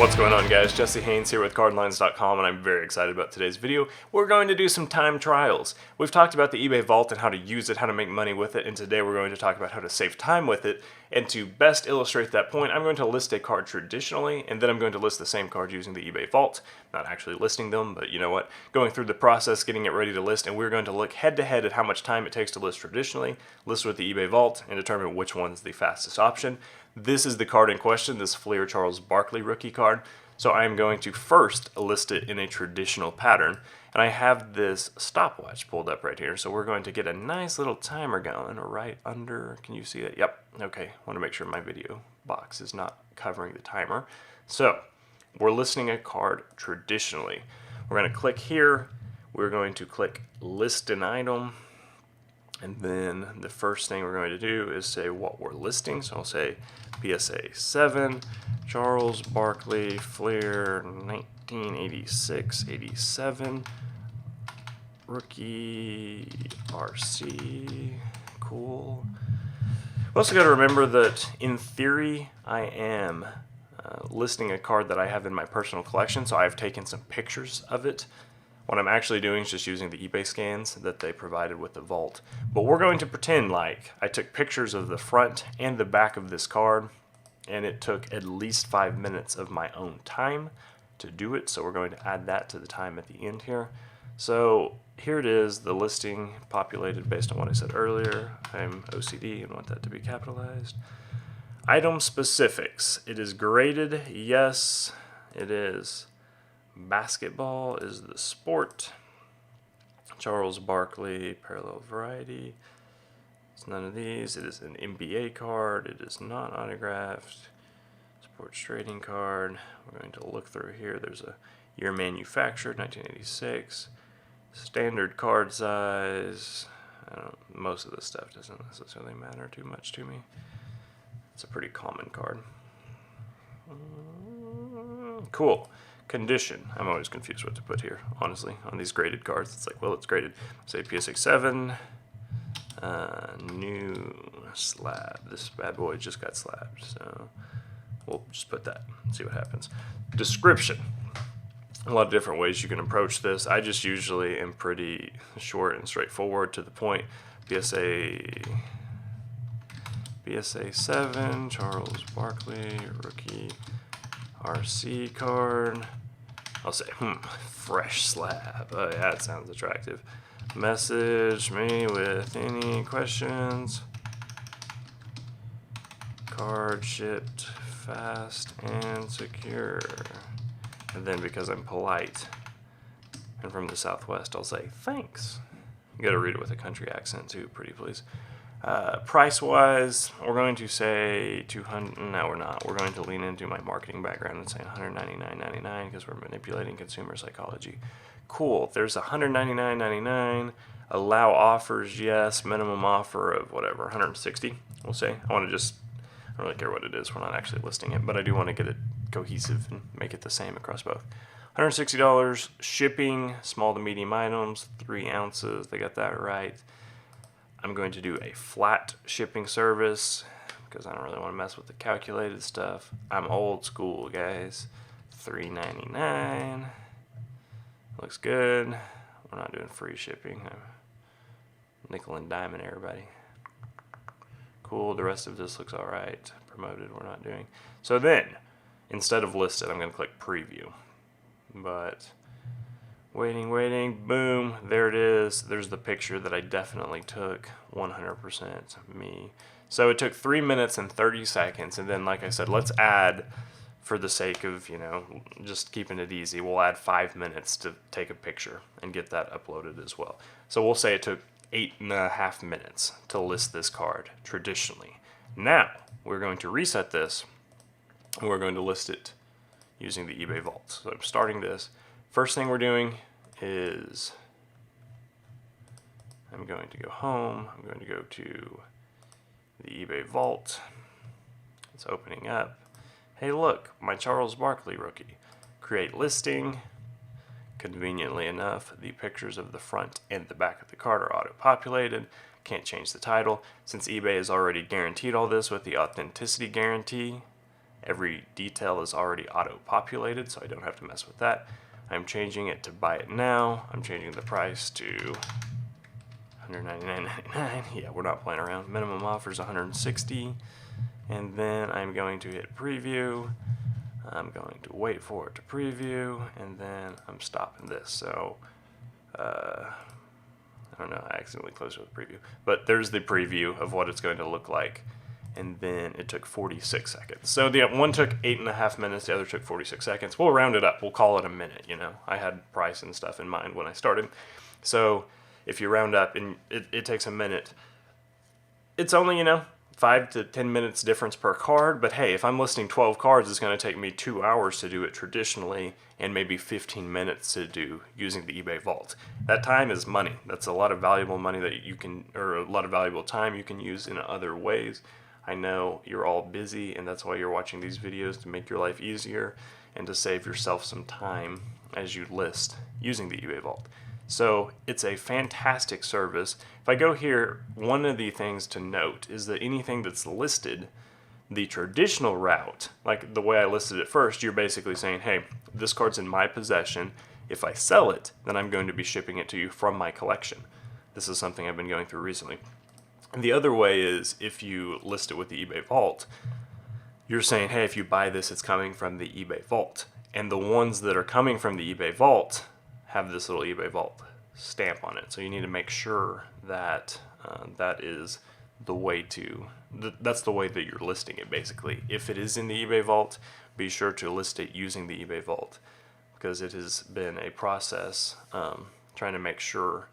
What's going on, guys? Jesse Haynes here with CardLines.com, and I'm very excited about today's video. We're going to do some time trials. We've talked about the eBay Vault and how to use it, how to make money with it, and today we're going to talk about how to save time with it. And to best illustrate that point, I'm going to list a card traditionally, and then I'm going to list the same card using the eBay Vault. Not actually listing them, but you know what? Going through the process, getting it ready to list, and we're going to look head-to-head at how much time it takes to list traditionally, list with the eBay Vault, and determine which one's the fastest option. This is the card in question, this Fleer Charles Barkley rookie card. So I'm going to first list it in a traditional pattern, and I have this stopwatch pulled up right here. So we're going to get a nice little timer going right under, can you see it? Yep, okay, I want to make sure my video box is not covering the timer. So we're listing a card traditionally. We're going to click here, we're going to click list an item, and then the first thing we're going to do is say what we're listing. So I'll say PSA 7, Charles Barkley Fleer 1986-87, rookie RC, cool. We also got to remember that in theory I am listing a card that I have in my personal collection, so I've taken some pictures of it. What I'm actually doing is just using the eBay scans that they provided with the Vault. But we're going to pretend like I took pictures of the front and the back of this card, and it took at least 5 minutes of my own time to do it. So we're going to add that to the time at the end here. So here it is, the listing populated based on what I said earlier. I'm OCD and want that to be capitalized. Item specifics. It is graded. Yes, it is. Basketball is the sport. Charles Barkley parallel variety. It's none of these. It is an NBA card. It is not autographed. Sports trading card. We're going to look through here. There's a year manufactured, 1986. Standard card size. Most of this stuff doesn't necessarily matter too much to me. It's a pretty common card. Cool. Condition. I'm always confused what to put here, honestly, on these graded cards. It's like, well, it's graded. Say PSA 7, new slab. This bad boy just got slabbed, so we'll just put that and see what happens. Description. A lot of different ways you can approach this. I just usually am pretty short and straightforward to the point. PSA 7, Charles Barkley, rookie RC card. I'll say, fresh slab. Oh yeah, that sounds attractive. Message me with any questions. Card shipped fast and secure. And then because I'm polite and from the Southwest, I'll say, thanks. You gotta read it with a country accent too, pretty please. Price-wise, we're going to say 200. No, we're not. We're going to lean into my marketing background and say $199.99 because we're manipulating consumer psychology. Cool. There's $199.99. Allow offers, yes. Minimum offer of whatever, $160. We'll say. I don't really care what it is. We're not actually listing it, but I do want to get it cohesive and make it the same across both. $160. Shipping, small to medium items, 3 ounces. They got that right. I'm going to do a flat shipping service because I don't really want to mess with the calculated stuff. I'm old school, guys. $3.99. Looks good. We're not doing free shipping. I'm nickel and diamond, everybody. Cool. The rest of this looks all right. Promoted, we're not doing. So then, instead of listed, I'm going to click preview. But waiting, boom, there it is. There's the picture that I definitely took, 100% me. So it took 3 minutes and 30 seconds, and then like I said, let's add, for the sake of, just keeping it easy, we'll add 5 minutes to take a picture and get that uploaded as well. So we'll say it took 8.5 minutes to list this card, traditionally. Now, we're going to reset this, and we're going to list it using the eBay Vault. So I'm starting this. First thing we're doing is I'm going to go home. I'm going to go to the eBay Vault. It's opening up. Hey, look, my Charles Barkley rookie. Create listing. Conveniently enough, the pictures of the front and the back of the card are auto-populated. Can't change the title. Since eBay has already guaranteed all this with the authenticity guarantee, Every detail is already auto-populated, so I don't have to mess with that. I'm changing it to buy it now. I'm changing the price to $199.99. Yeah, we're not playing around. Minimum offer is $160. And then I'm going to hit preview. I'm going to wait for it to preview, and then I'm stopping this. So, I don't know, I accidentally closed it with preview. But there's the preview of what it's going to look like. And then it took 46 seconds. So the one took 8.5 minutes, the other took 46 seconds. We'll round it up. We'll call it a minute, you know. I had price and stuff in mind when I started. So if you round up and it takes a minute, it's only, you know, 5 to 10 minutes difference per card. But hey, if I'm listing 12 cards, it's going to take me 2 hours to do it traditionally and maybe 15 minutes to do using the eBay Vault. That time is money. That's a lot of valuable money that you can, or a lot of valuable time you can use in other ways. I know you're all busy, and that's why you're watching these videos, to make your life easier and to save yourself some time as you list using the eBay Vault. So it's a fantastic service. If I go here, one of the things to note is that anything that's listed the traditional route, like the way I listed it first, you're basically saying, hey, this card's in my possession. If I sell it, then I'm going to be shipping it to you from my collection. This is something I've been going through recently. And the other way is if you list it with the eBay Vault, you're saying, hey, if you buy this, it's coming from the eBay Vault. And the ones that are coming from the eBay Vault have this little eBay Vault stamp on it. So you need to make sure that that is the way to, that's the way that you're listing it basically. If it is in the eBay Vault, be sure to list it using the eBay Vault, because it has been a process trying to make sure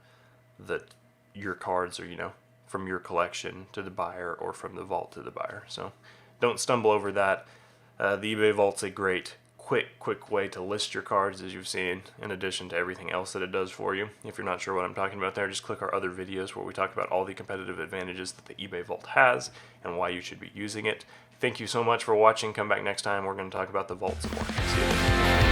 that your cards are, you know, from your collection to the buyer or from the vault to the buyer. So don't stumble over that. The eBay Vault's a great, quick way to list your cards, as you've seen, in addition to everything else that it does for you. If you're not sure what I'm talking about there, just click our other videos where we talk about all the competitive advantages that the eBay Vault has and why you should be using it. Thank you so much for watching. Come back next time. We're going to talk about the Vault some more. See you then.